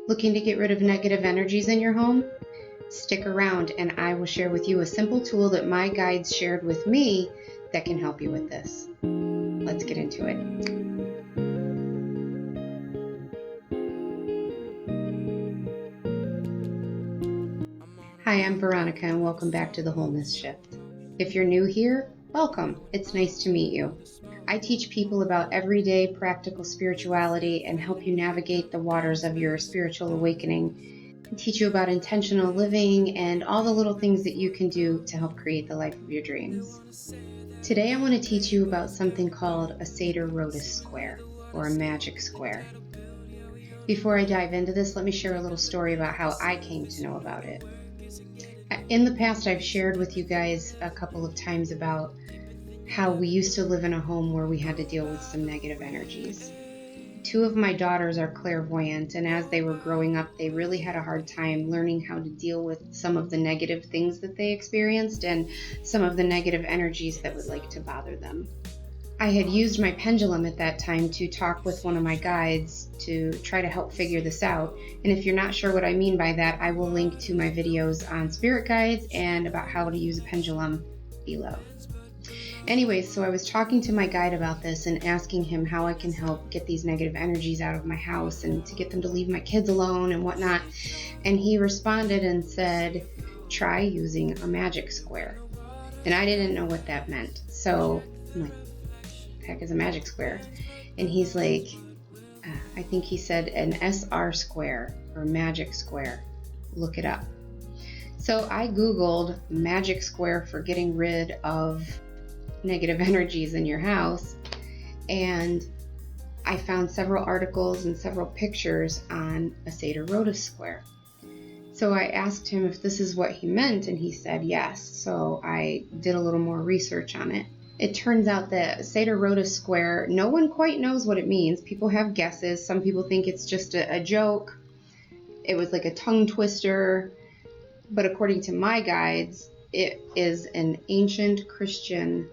Looking to get rid of negative energies in your home? Stick around and I will share with you a simple tool that my guides shared with me that can help you with this. Let's get into it. Hi, I'm Veronica and welcome back to the Wholeness Shift. If you're new here, welcome. It's nice to meet you. I teach people about everyday practical spirituality and help you navigate the waters of your spiritual awakening and teach you about intentional living and all the little things that you can do to help create the life of your dreams. Today I want to teach you about something called a Sator Rotas square, or a magic square. Before I dive into this, let me share a little story about how I came to know about it. In the past, I've shared with you guys a couple of times about how we used to live in a home where we had to deal with some negative energies. Two of my daughters are clairvoyant, and as they were growing up, they really had a hard time learning how to deal with some of the negative things that they experienced and some of the negative energies that would like to bother them. I had used my pendulum at that time to talk with one of my guides to try to help figure this out. And if you're not sure what I mean by that, I will link to my videos on spirit guides and about how to use a pendulum below. Anyways, so I was talking to my guide about this and asking him how I can help get these negative energies out of my house and to get them to leave my kids alone and whatnot. And he responded and said, try using a magic square. And I didn't know what that meant. So I'm like, what the heck is a magic square? And he's like, I think he said an SR square or magic square. Look it up. So I Googled magic square for getting rid of negative energies in your house, and I found several articles and several pictures on a Sator Rotas square. So I asked him if this is what he meant, and he said yes. So I did a little more research on it. It turns out that Sator Rotas square, no one quite knows what it means. People have guesses. Some people think it's just a joke. It was like a tongue twister. But according to my guides, it is an ancient Christian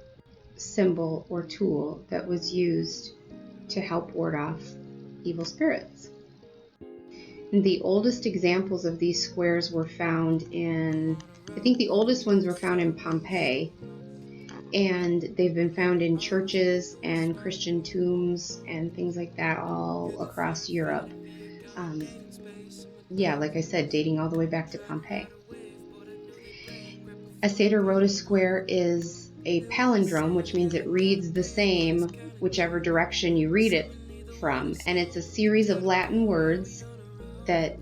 symbol or tool that was used to help ward off evil spirits. And the oldest examples of these squares were found in, I think the oldest ones were found in Pompeii, and they've been found in churches and Christian tombs and things like that all across Europe. Like I said, dating all the way back to Pompeii. A Sator Rotas square is a palindrome, which means it reads the same whichever direction you read it from. And it's a series of Latin words that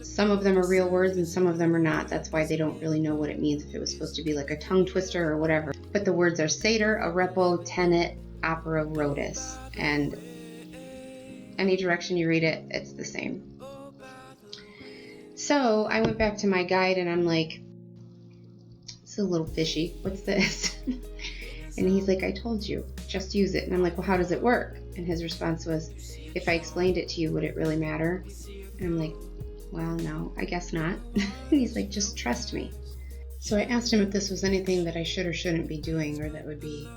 some of them are real words and some of them are not. That's why they don't really know what it means, if it was supposed to be like a tongue twister or whatever. But the words are Sator, Arepo, Tenet, Opera, Rotas. And any direction you read it, it's the same. So I went back to my guide and I'm like, it's a little fishy. What's this? And he's like, I told you, just use it. And I'm like, well, how does it work? And his response was, if I explained it to you, would it really matter? And I'm like, well, no, I guess not. And he's like, just trust me. So I asked him if this was anything that I should or shouldn't be doing, or that would be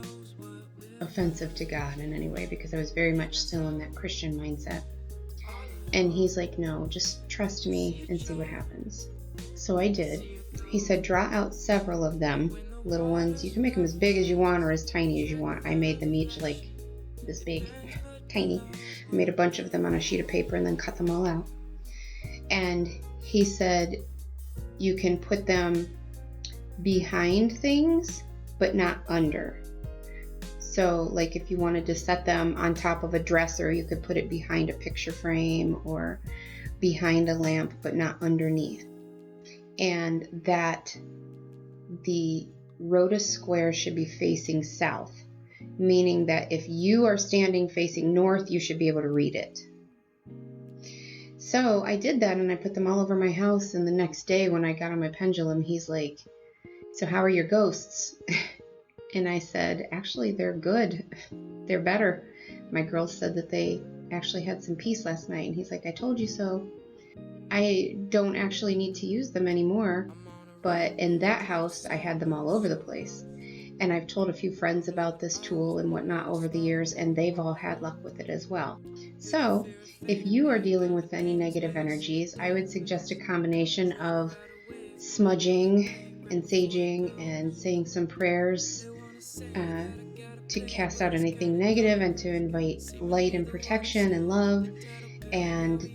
offensive to God in any way, because I was very much still in that Christian mindset. And he's like, no, just trust me and see what happens. So I did. He said, draw out several of them, little ones. You can make them as big as you want or as tiny as you want. I made them each like this big, tiny. I made a bunch of them on a sheet of paper and then cut them all out. And he said, you can put them behind things, but not under. So like if you wanted to set them on top of a dresser, you could put it behind a picture frame or behind a lamp, but not underneath. And that the Rotas square should be facing south, meaning that if you are standing facing north, you should be able to read it. So I did that and I put them all over my house, and the next day when I got on my pendulum, he's like, so how are your ghosts? And I said, actually, they're good. They're better. My girls said that they actually had some peace last night, and he's like, I told you so. I don't actually need to use them anymore, but in that house, I had them all over the place. And I've told a few friends about this tool and whatnot over the years, and they've all had luck with it as well. So if you are dealing with any negative energies, I would suggest a combination of smudging and saging and saying some prayers to cast out anything negative and to invite light and protection and love, and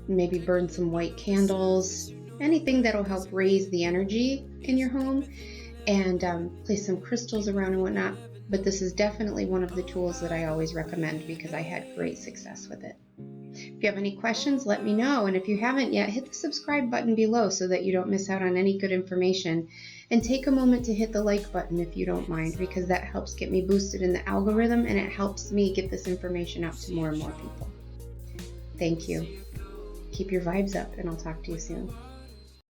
maybe burn some white candles, anything that'll help raise the energy in your home, and place some crystals around and whatnot. But this is definitely one of the tools that I always recommend because I had great success with it. If you have any questions, let me know. And if you haven't yet, hit the subscribe button below so that you don't miss out on any good information. And take a moment to hit the like button if you don't mind, because that helps get me boosted in the algorithm and it helps me get this information out to more and more people. Thank you. Keep your vibes up, and I'll talk to you soon.